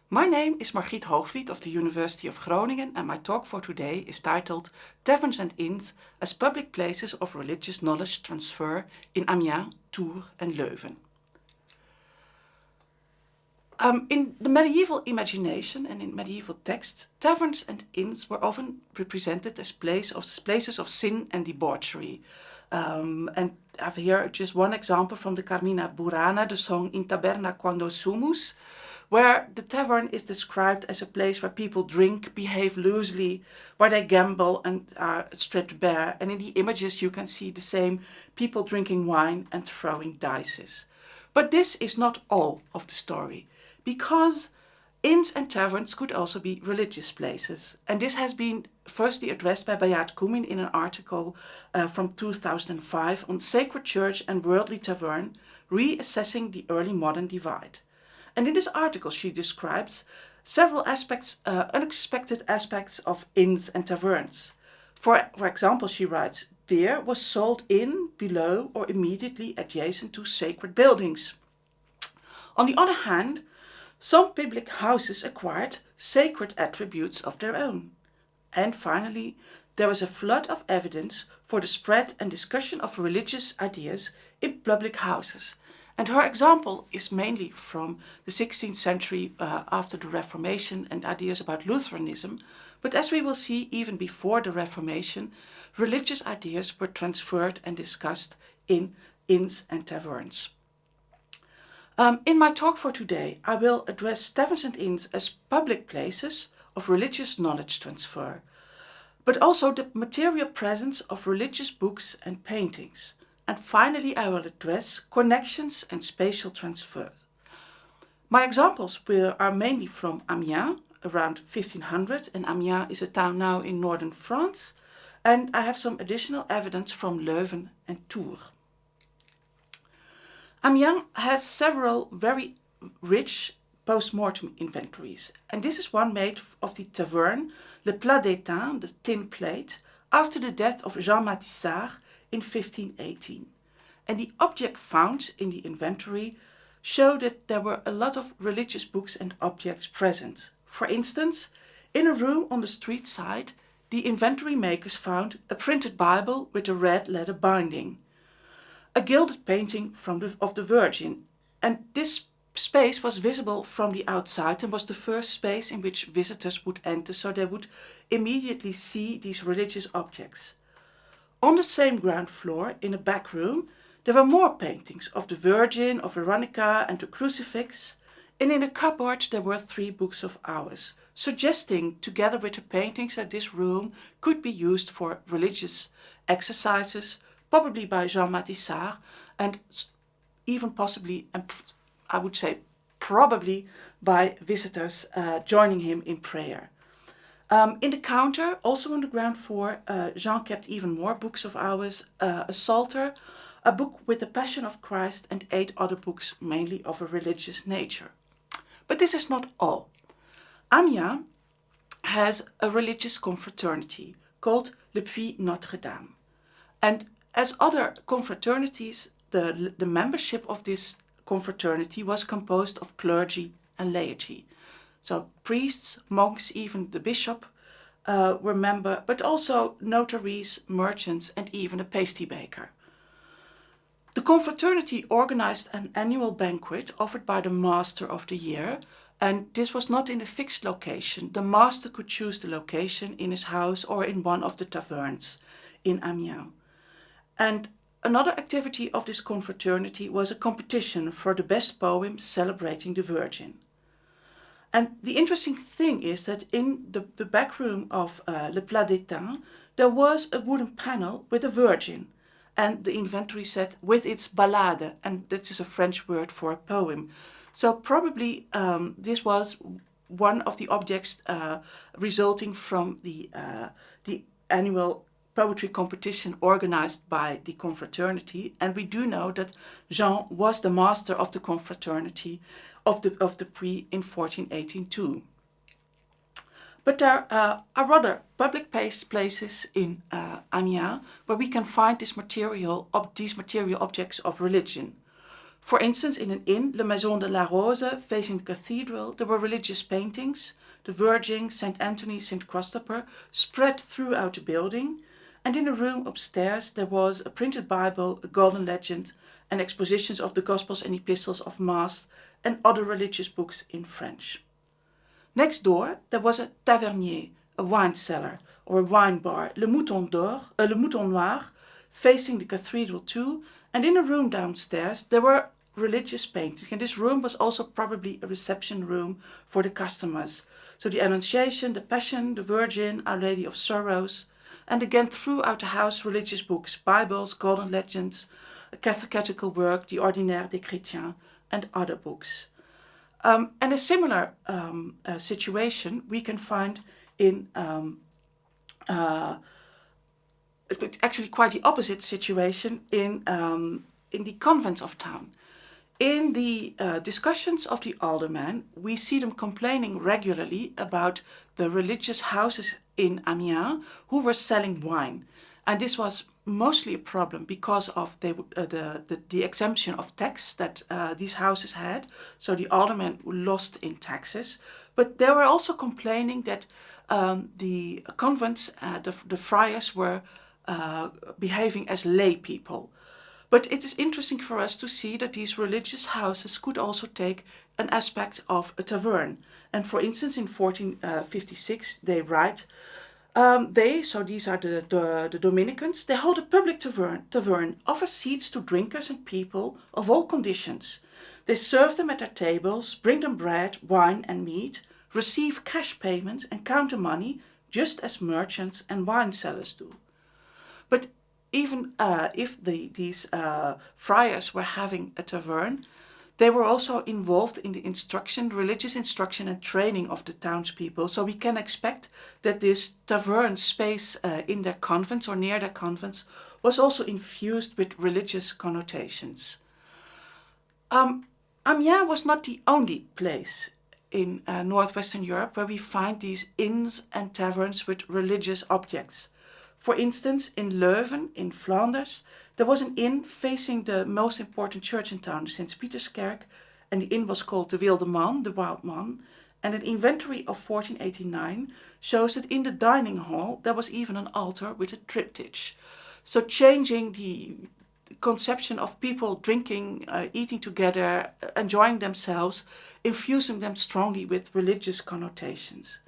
My name is Margriet Hoogvliet of the University of Groningen, and my talk for today is titled Taverns and Inns as Public Places of Religious Knowledge Transfer in Amiens, Tours and Leuven. In the medieval imagination and in medieval texts, taverns and inns were often represented as places of sin and debauchery. And I have here just one example from the Carmina Burana, the song In Taberna Quando Sumus, where the tavern is described as a place where people drink, behave loosely, where they gamble and are stripped bare. And in the images you can see the same people drinking wine and throwing dice. But this is not all of the story, because inns and taverns could also be religious places. And this has been firstly addressed by Bayard Kumin in an article from 2005 on Sacred Church and Worldly Tavern, Reassessing the Early Modern Divide. And in this article she describes several unexpected aspects of inns and taverns. For example, she writes, beer was sold in, below or immediately adjacent to sacred buildings. On the other hand, some public houses acquired sacred attributes of their own. And finally, there was a flood of evidence for the spread and discussion of religious ideas in public houses. And her example is mainly from the 16th century after the Reformation and ideas about Lutheranism. But as we will see, even before the Reformation, religious ideas were transferred and discussed in inns and taverns. In my talk for today, I will address taverns and inns as public places of religious knowledge transfer, but also the material presence of religious books and paintings. And finally, I will address connections and spatial transfer. My examples are mainly from Amiens, around 1500, and Amiens is a town now in northern France, and I have some additional evidence from Leuven and Tours. Amiens has several very rich post-mortem inventories, and this is one made of the tavern Le Plat d'Étain, the tin plate, after the death of Jean Matissart in 1518. And the objects found in the inventory show that there were a lot of religious books and objects present. For instance, in a room on the street side, the inventory makers found a printed Bible with a red leather binding, a gilded painting of the Virgin, and this space was visible from the outside and was the first space in which visitors would enter, so they would immediately see these religious objects. On the same ground floor, in a back room, there were more paintings of the Virgin, of Veronica and the crucifix, and in a cupboard there were 3 books of hours, suggesting, together with the paintings, that this room could be used for religious exercises, probably by Jean Matissart, and even possibly, and I would say probably, by visitors joining him in prayer. In the counter, also on the ground floor, Jean kept even more books of hours, a psalter, a book with the Passion of Christ, and 8 other books, mainly of a religious nature. But this is not all. Amiens has a religious confraternity called Le Puits Notre Dame. And as other confraternities, the membership of this confraternity was composed of clergy and laity. So priests, monks, even the bishop were members, but also notaries, merchants, and even a pastry baker. The confraternity organized an annual banquet offered by the master of the year, and this was not in a fixed location. The master could choose the location in his house or in one of the taverns in Amiens. And another activity of this confraternity was a competition for the best poem celebrating the Virgin. And the interesting thing is that in the back room of Le Plat d'Étain, there was a wooden panel with a Virgin, and the inventory said with its ballade, and that is a French word for a poem. So probably this was one of the objects resulting from the annual poetry competition organized by the confraternity, and we do know that Jean was the master of the confraternity of the Puits in 1418 too. But there are other public places in Amiens where we can find these material objects of religion. For instance, in an inn, Le Maison de la Rose, facing the cathedral, there were religious paintings, the Virgin, St. Anthony, St. Christopher, spread throughout the building. And in a room upstairs, there was a printed Bible, a golden legend, and expositions of the Gospels and Epistles of Mass and other religious books in French. Next door, there was a tavernier, a wine cellar, or a wine bar, Le Mouton Noir, facing the cathedral too, and in a room downstairs, there were religious paintings, and this room was also probably a reception room for the customers. So the Annunciation, the Passion, the Virgin, Our Lady of Sorrows, and again throughout the house religious books, Bibles, golden legends, a catechetical work, the Ordinaire des Chrétiens, and other books. And a similar situation we can find in actually quite the opposite situation in the convents of town. In the discussions of the aldermen, we see them complaining regularly about the religious houses in Amiens who were selling wine. And this was mostly a problem because of the exemption of tax that these houses had. So the aldermen lost in taxes. But they were also complaining that the convents, the friars were behaving as lay people. But it is interesting for us to see that these religious houses could also take an aspect of a tavern. And for instance, in 1456, they write, so these are the Dominicans, they hold a public tavern, offer seats to drinkers and people of all conditions. They serve them at their tables, bring them bread, wine and meat, receive cash payments and counter money, just as merchants and wine sellers do. But even if these friars were having a tavern, they were also involved in the religious instruction and training of the townspeople. So we can expect that this tavern space in their convents or near their convents was also infused with religious connotations. Amiens was not the only place in northwestern Europe where we find these inns and taverns with religious objects. For instance, in Leuven, in Flanders, there was an inn facing the most important church in town, the St. Pieterskerk, and the inn was called the Wilde Man, the Wild Man. And an inventory of 1489 shows that in the dining hall there was even an altar with a triptych. So changing the conception of people drinking, eating together, enjoying themselves, infusing them strongly with religious connotations.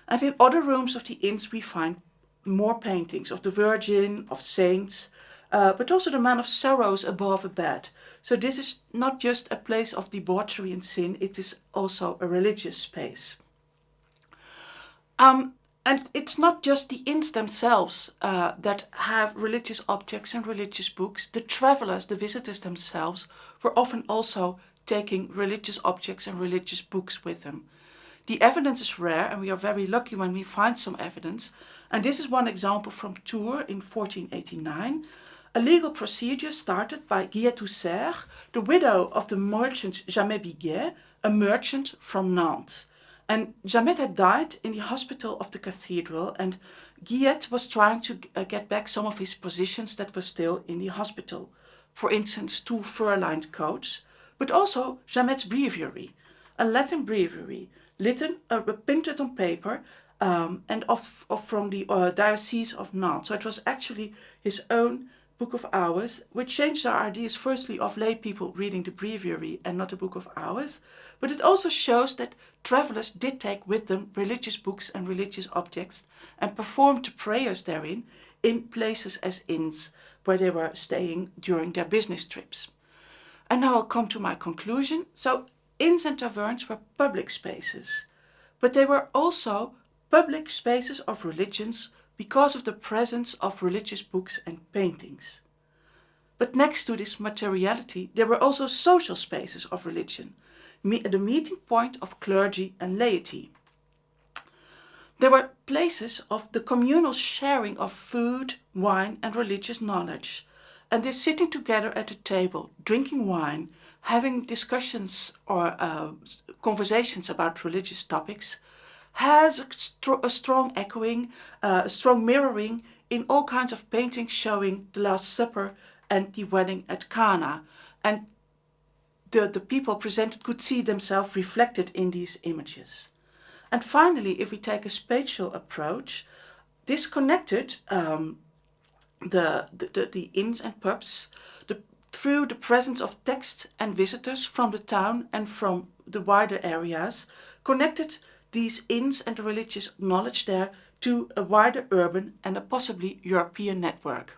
And in other rooms of the inns we find more paintings of the Virgin, of saints, but also the Man of Sorrows above a bed. So this is not just a place of debauchery and sin, it is also a religious space. And it's not just the inns themselves that have religious objects and religious books. The travelers, the visitors themselves, were often also taking religious objects and religious books with them. The evidence is rare, and we are very lucky when we find some evidence. And this is one example from Tours in 1489. A legal procedure started by Guillet Toussaint, the widow of the merchant Jamet Biguet, a merchant from Nantes. And Jamet had died in the hospital of the cathedral, and Guillet was trying to get back some of his possessions that were still in the hospital. For instance, 2 fur-lined coats, but also Jamet's breviary, a Latin breviary, printed on paper, and from the Diocese of Nantes. So it was actually his own Book of Hours, which changed our ideas firstly of lay people reading the breviary and not the Book of Hours, but it also shows that travelers did take with them religious books and religious objects and performed prayers therein in places as inns where they were staying during their business trips. And now I'll come to my conclusion. So inns and taverns were public spaces, but they were also public spaces of religions because of the presence of religious books and paintings. But next to this materiality, there were also social spaces of religion, the meeting point of clergy and laity. There were places of the communal sharing of food, wine, and religious knowledge, and this sitting together at a table, drinking wine, having discussions or conversations about religious topics, has a strong echoing, a strong mirroring in all kinds of paintings showing the Last Supper and the wedding at Cana. And the people presented could see themselves reflected in these images. And finally, if we take a spatial approach, this connected the inns and pubs through the presence of text and visitors from the town and from the wider areas, connected these inns and the religious knowledge there to a wider urban and a possibly European network.